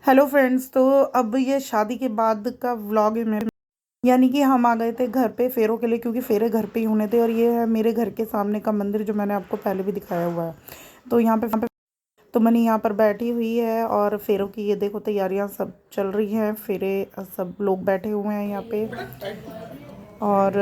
Hello friends, तो अब ये शादी के बाद का व्लॉग है मेरा। यानी कि हम आ गए थे घर पे फेरों के लिए, क्योंकि फेरे घर पे ही होने थे। और ये है मेरे घर के सामने का मंदिर, जो मैंने आपको पहले भी दिखाया हुआ है। तो यहाँ पे तो मैंने यहाँ पर बैठी हुई है और फेरों की ये देखो तैयारियाँ सब चल रही हैं। फेरे सब लोग बैठे हुए हैं यहाँ पे। और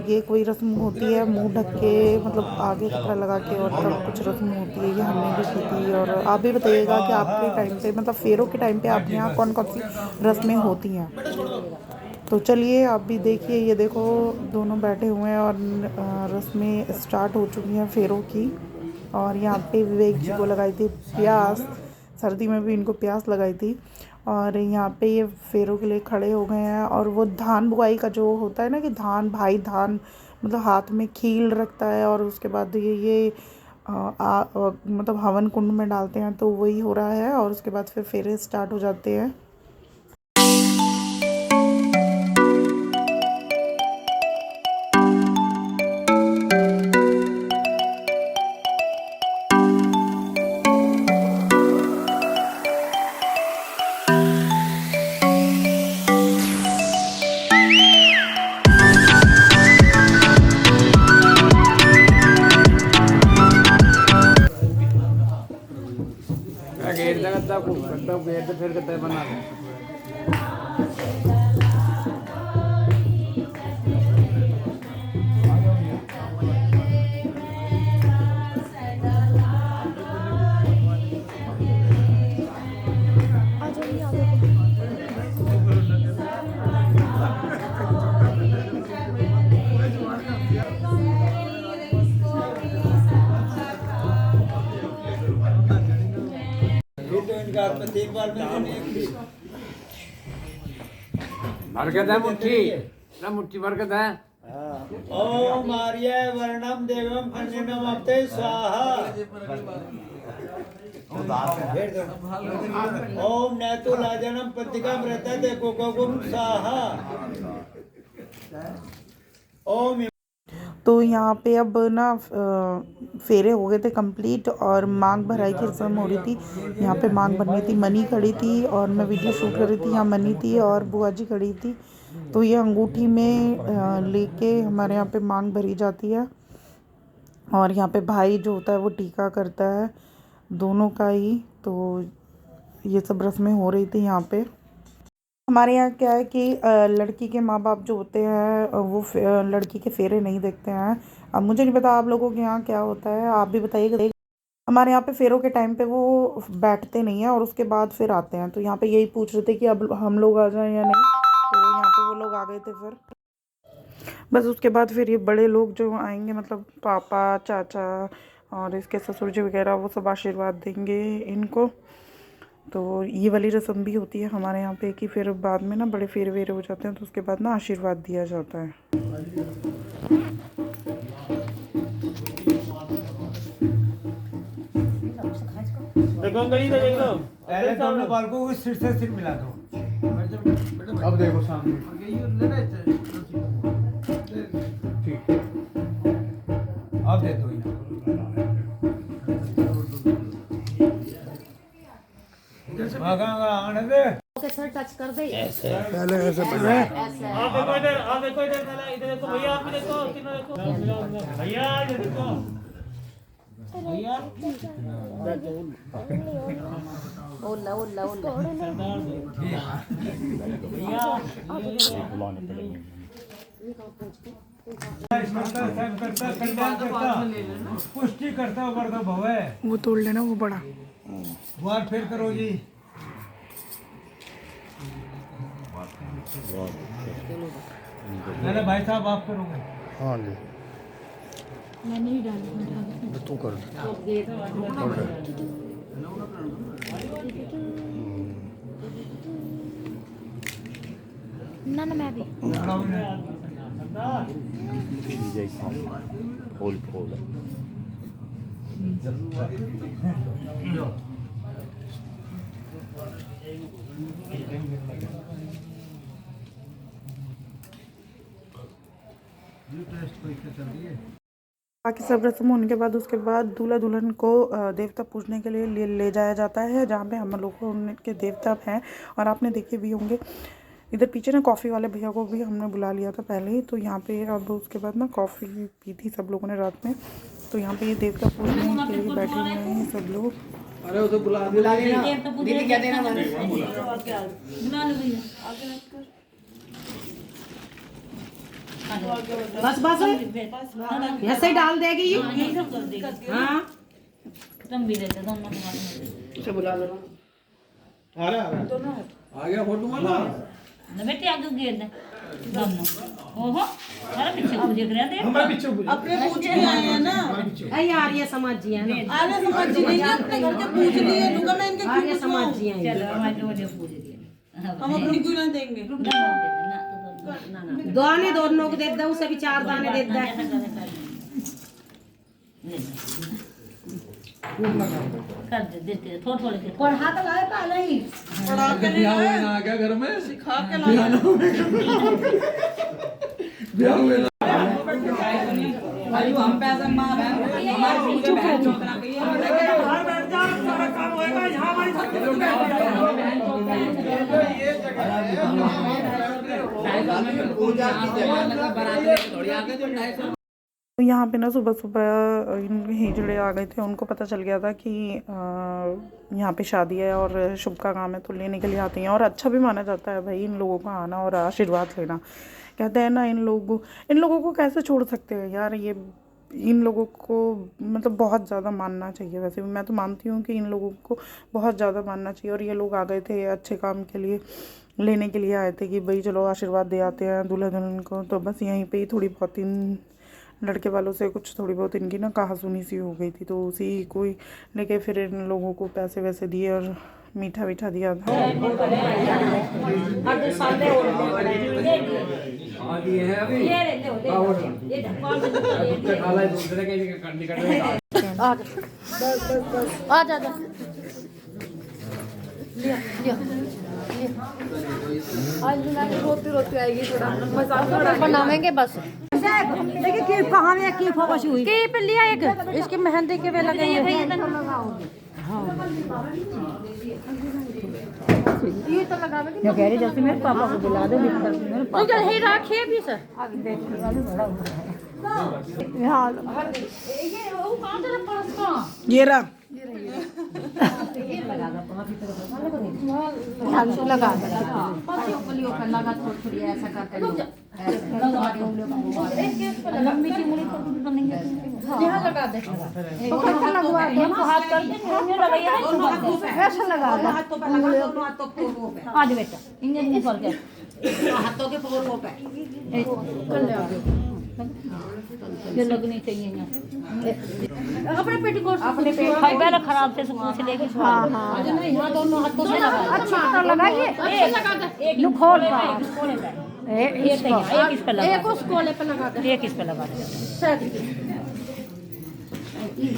ये कोई रस्म होती है मुंह ढक के, मतलब आगे कपड़ा लगा के, और तब कुछ रस्म होती है। ये हमने भी की थी। और आप भी बताइएगा कि आपके टाइम पे, मतलब फेरों के टाइम पे आपके यहाँ कौन कौन सी रस्में होती हैं। तो चलिए आप भी देखिए। ये देखो दोनों बैठे हुए हैं और रस्में स्टार्ट हो चुकी हैं फेरों की। और यहाँ पे विवेक जी को लगाई थी प्यास, सर्दी में भी इनको प्यास लगाई थी। और यहाँ पे ये फेरों के लिए खड़े हो गए हैं। और वो धान बुआई का जो होता है ना, कि धान मतलब हाथ में खील रखता है, और उसके बाद ये मतलब हवन कुंड में डालते हैं। तो वही हो रहा है, और उसके बाद फिर फेरे स्टार्ट हो जाते हैं। गेट गद्दा गेट फिर गद्दा बना दे। बरकत है मुट्ठी ना, मुट्ठी बरकत है। ओम आर्य वर्णम देवम अन्यनम अपते स्वाहा। ओम नैतु लाजनम पत्तिका मृतते कुकुम स्वाहा। ओम। तो यहाँ पे अब ना फेरे हो गए थे कंप्लीट, और मांग भराई की रस्म हो रही थी। यहाँ पे मांग भरनी थी, मनी खड़ी थी और मैं वीडियो शूट कर रही थी। यहाँ मनी थी और बुआ जी खड़ी थी। तो ये अंगूठी में लेके हमारे यहाँ पे मांग भरी जाती है। और यहाँ पे भाई जो होता है वो टीका करता है, दोनों का ही। तो ये सब रस्में हो रही थी यहाँ पे। हमारे यहाँ क्या है कि लड़की के माँ बाप जो होते हैं वो लड़की के फेरे नहीं देखते हैं। अब मुझे नहीं पता आप लोगों के यहाँ क्या होता है, आप भी बताइएगा। हमारे यहाँ पे फेरों के टाइम पे वो बैठते नहीं हैं, और उसके बाद फिर आते हैं। तो यहाँ पे यही पूछ रहे थे कि अब हम लोग आ जाएं या नहीं। तो यहाँ पे वो लोग आ गए थे फिर। बस उसके बाद फिर ये बड़े लोग जो आएंगे, मतलब पापा चाचा और इसके ससुर जी वगैरह, वो सब आशीर्वाद देंगे इनको। तो ये वाली रस्म भी होती है हमारे यहाँ पे कि फिर बाद में ना बड़े फेरे वेरे हो जाते हैं, तो उसके बाद ना आशीर्वाद दिया जाता है। पहले दोनों बाल को सिर से सिर मिला दो। अब देखो सामने ठीक है। अब दे दो आने दे। सर टच कर दे। पहले ऐसे पहले आप देखो इधर, आप देखो इधर, इधर देखो भैया, आप भी देखो, तीनों देखो भैया, इधर देखो भैया। ओला ओला ओला पुष्टि करता वर्ग भवे। वो तोड़ लेना, वो बड़ा। बार फिर करो जी। अरे भाई साहब आप करोगे। हाँ जी मैं नहीं डालूंगा। तू कर ना ना मैं भी फूल फूल टेस्ट परीक्षा चल रही है। बाकी सब रस्म होने के बाद उसके बाद दूल्हा दुल्हन को देवता पूजने के लिए ले जाया जाता है, जहाँ पे हम लोग को उनके देवता हैं और आपने देखे भी होंगे। इधर पीछे ना कॉफ़ी वाले भैया को भी हमने बुला लिया था पहले ही, तो यहाँ पे अब उसके बाद ना कॉफ़ी पी थी सब लोगों ने रात में। तो यहाँ पे ये देवता पूजने के लिए बैठे हुए हैं सब लोग। अरे उसे बुला दीदी क्या देना मैंने बस बस ऐसे ही डाल देगी। हाँ तुम भी देते दोनों उसे बुला दो। आ गया फोटो वाला ना बेटे आगे गेर दे दोनों। ओहो अरे पीछे को देख रहे थे हमारे पीछे अपने पूछ के आए हैं ना। अरे आर्य समाज जी हैं ना। आर्य समाज जी नहीं अपने घर के पूछ लिए लूंगा मैं इनके। आर्य समाज जी हैं। चलो हमारे जो पूछ दिए हम अपनी क्यों ना देंगे। ना दाने दोनों को दे दो, उसे भी 4 दाने दे दे। कर दे देते थोड़े थोड़े के और हाथ लगाए पहले ही पढ़ा के ब्याह हुए ना आ गया घर में सिखा के लाया। ब्याह हुए ना अरे हम पैसा मार हमारे पूरे बहन चौकना के बाहर बैठ जा, सारा काम होएगा यहां हमारी पूजा की जगह बारात में थोड़ी आके जो 250। तो यहाँ पे ना सुबह सुबह इनके हिजड़े आ गए थे, उनको पता चल गया था कि यहाँ पे शादी है और शुभ का काम है, तो लेने के लिए आते हैं। और अच्छा भी माना जाता है भाई इन लोगों का आना और आशीर्वाद लेना। कहते हैं ना इन लोगों को कैसे छोड़ सकते हैं यार, ये इन लोगों को मतलब बहुत ज़्यादा मानना चाहिए। वैसे भी मैं तो मानती हूँ कि इन लोगों को बहुत ज़्यादा मानना चाहिए। और ये लोग आ गए थे अच्छे काम के लिए, लेने के लिए आए थे कि भाई चलो आशीर्वाद दे आते हैं दूल्हा दुल्हन को। तो बस यहीं पे ही थोड़ी बहुत इन लड़के वालों से कुछ थोड़ी बहुत इनकी ना कहासुनी सी हो गई थी, तो उसी को ही लेके फिर इन लोगों को पैसे वैसे दिए और मीठा वीठा दिया था। ये है अभी ये खाला है दूसरे के निकट में आ जा जा लिया लिया आज ना रोती रोती आएगी, थोड़ा मजाक बनावेंगे बस। देखिए कि कहां में की फोकस हुई के पे लिया एक इसकी मेहंदी के पे लगाएंगे। ये तो लगावे मैं कह रही जैसे मेरे पापा को बुला दो मेरे तो क्या ही रखिए भी सर हां ये वो कहां से पर्स का ये रहा लगा लगा थोड़ी ऐसा करते लंबी सी मुड़ी यहाँ लगा दे हाथ कर ऐसा लगा आज बेटा इंजन हाथों के पोरों पे ये लगनी चाहिए अपने पेटीकोट अपने पेट पहले खराब से वहां से लेके हां हां नहीं हां दोनों हाथों से लगा अच्छा तो लगाइए अच्छा लगा दे एक खोल एक इस पे लगा एक उस कोले पे लगा दे एक इस पे लगा दे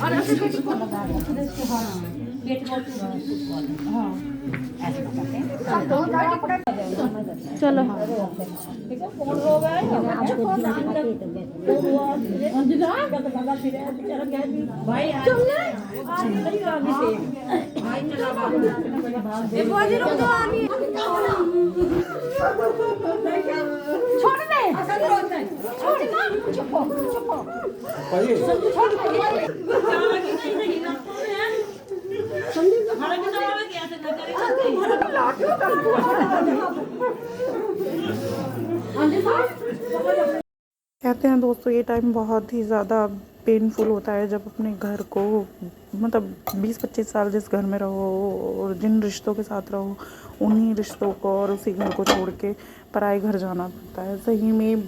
और ऐसे पेटीकोट लगा दे हां पेटीकोट हां ऐसे लगाते हैं चलो ठीक है फोन हो गया भाई चलना भाई चला एक बाजी रुक दो आनी छोड़ दे छोड़ ना चुप छोड़ कहते हैं दोस्तों ये टाइम बहुत ही ज़्यादा पेनफुल होता है जब अपने घर को मतलब 20-25 साल जिस घर में रहो और जिन रिश्तों के साथ रहो उन्हीं रिश्तों को और उसी घर को छोड़ के पराए घर जाना पड़ता है। सही में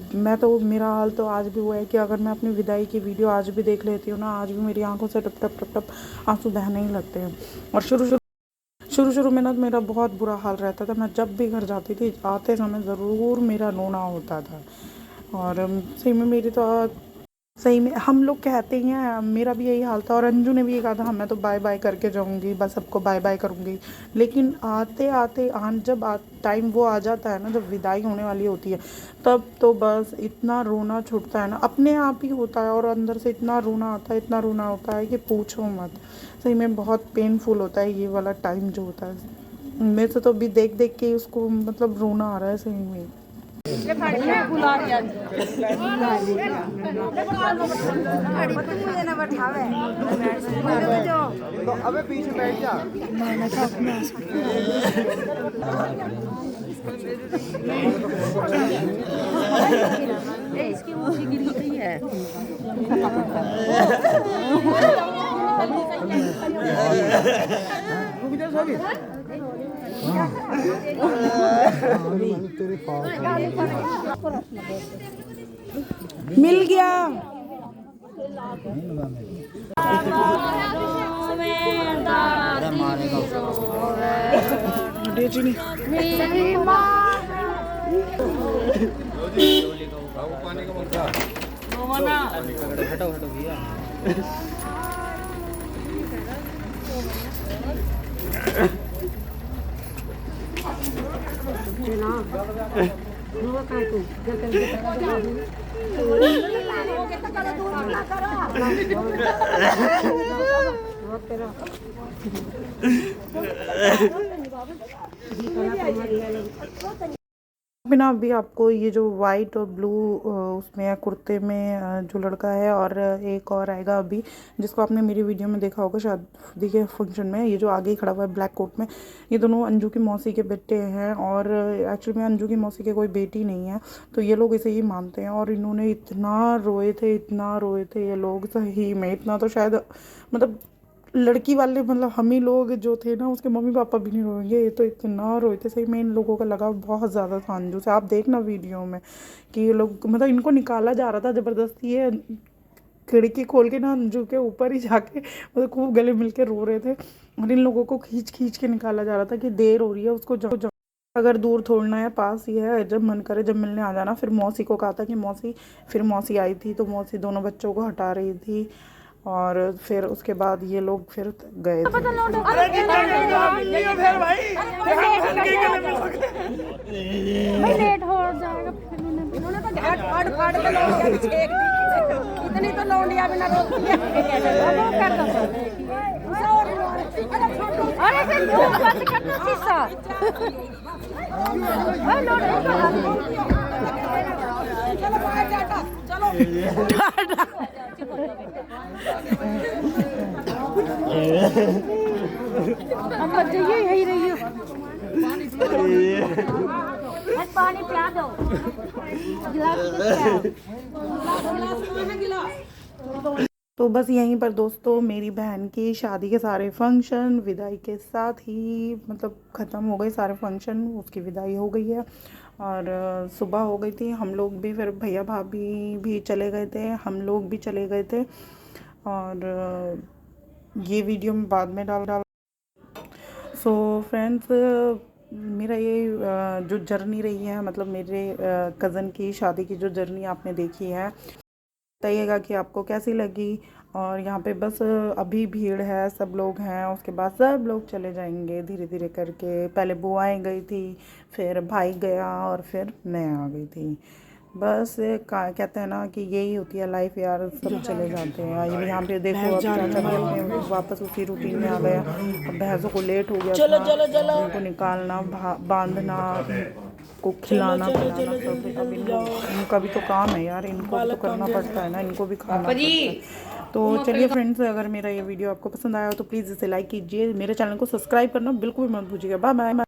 मेरा हाल तो आज भी हुआ है कि अगर मैं अपनी विदाई की वीडियो आज भी देख लेती हूँ ना, आज भी मेरी आंखों से टप टप टप टप आंसू बहने ही लगते हैं। और शुरू में ना मेरा बहुत बुरा हाल रहता था। मैं जब भी घर जाती थी आते समय ज़रूर मेरा रोना होता था। और सही में मेरी तो सही में हम लोग कहते हैं, मेरा भी यही हाल था और अंजू ने भी ये कहा था मैं तो बाय बाय करके जाऊंगी, बस सबको बाय बाय करूंगी। लेकिन आते आते जब टाइम वो आ जाता है ना, जब विदाई होने वाली होती है, तब तो बस इतना रोना छूटता है ना, अपने आप ही होता है और अंदर से इतना रोना आता है, इतना रोना होता है कि पूछो मत। सही में बहुत पेनफुल होता है ये वाला टाइम जो होता है। मेरे से तो अभी देख देख के उसको मतलब रोना आ रहा है सही में। तो अबे पीछे बैठ जा। इसकी ऊँची गिरी है। मिल गया। बिना अभी आपको ये जो वाइट और ब्लू उसमें कुर्ते में जो लड़का है और एक और आएगा अभी, जिसको आपने मेरी वीडियो में देखा होगा शादी के फंक्शन में, ये जो आगे खड़ा हुआ है ब्लैक कोट में, ये दोनों अंजू की मौसी के बेटे हैं। और एक्चुअली में अंजू की मौसी के कोई बेटी नहीं है, तो ये लोग इसे ही मानते हैं। और इन्होंने इतना रोए थे ये लोग, सही में इतना तो शायद मतलब लड़की वाले मतलब हम ही लोग जो थे ना, उसके मम्मी पापा भी नहीं रोएंगे, ये तो इतना रोए थे। सही में इन लोगों का लगाव बहुत ज़्यादा था अंजू से। आप देखना वीडियो में कि ये लोग मतलब इनको निकाला जा रहा था ज़बरदस्ती, ये खिड़की खोल के ना अंजू के ऊपर ही जाके मतलब खूब गले मिल के रो रहे थे और इन लोगों को खींच के निकाला जा रहा था कि देर हो रही है, उसको जाओ, अगर दूर थोड़ना है पास ही है, जब मन करे जब मिलने आ जाना। फिर मौसी को कहा था कि मौसी, फिर मौसी आई थी तो मौसी दोनों बच्चों को हटा रही थी और फिर उसके बाद ये लोग फिर गए थे। लेट हो जाएगा इतनी तो लौंडिया बिना रोती है। अरे फिर धूप बंद करना शीशा। हम बच जाइए, यही रहिए। पानी पिला दो, तो बस यहीं पर दोस्तों मेरी बहन की शादी के सारे फंक्शन विदाई के साथ ही मतलब ख़त्म हो गए सारे फंक्शन, उसकी विदाई हो गई है और सुबह हो गई थी। हम लोग भी फिर भैया भाभी भी चले गए थे, हम लोग भी चले गए थे और ये वीडियो में बाद में डाल। सो फ्रेंड्स, मेरा ये जो जर्नी रही है मतलब मेरे कज़न की शादी की जो जर्नी आपने देखी है, बताइएगा कि आपको कैसी लगी। और यहाँ पे बस अभी भीड़ है, सब लोग हैं, उसके बाद सब लोग चले जाएंगे धीरे धीरे करके। पहले बुआएं गई थी, फिर भाई गया और फिर मैं आ गई थी। बस कहते हैं ना कि यही होती है लाइफ यार, सब चले जाते हैं। यहाँ पे देखो अब चाचा भी अपने वापस उसी रूटीन में आ गया। अब भैंसों को लेट हो गया था, उनको निकालना, बांधना, को खिलाना पिलाना, इनका भी तो काम है यार, इनको भी तो करना पड़ता है ना, इनको भी खाना पड़ता है। तो चलिए फ्रेंड्स, अगर मेरा ये वीडियो आपको पसंद आया हो तो प्लीज़ इसे लाइक कीजिए, मेरे चैनल को सब्सक्राइब करना बिल्कुल भी मत भूलिएगा। Bye bye.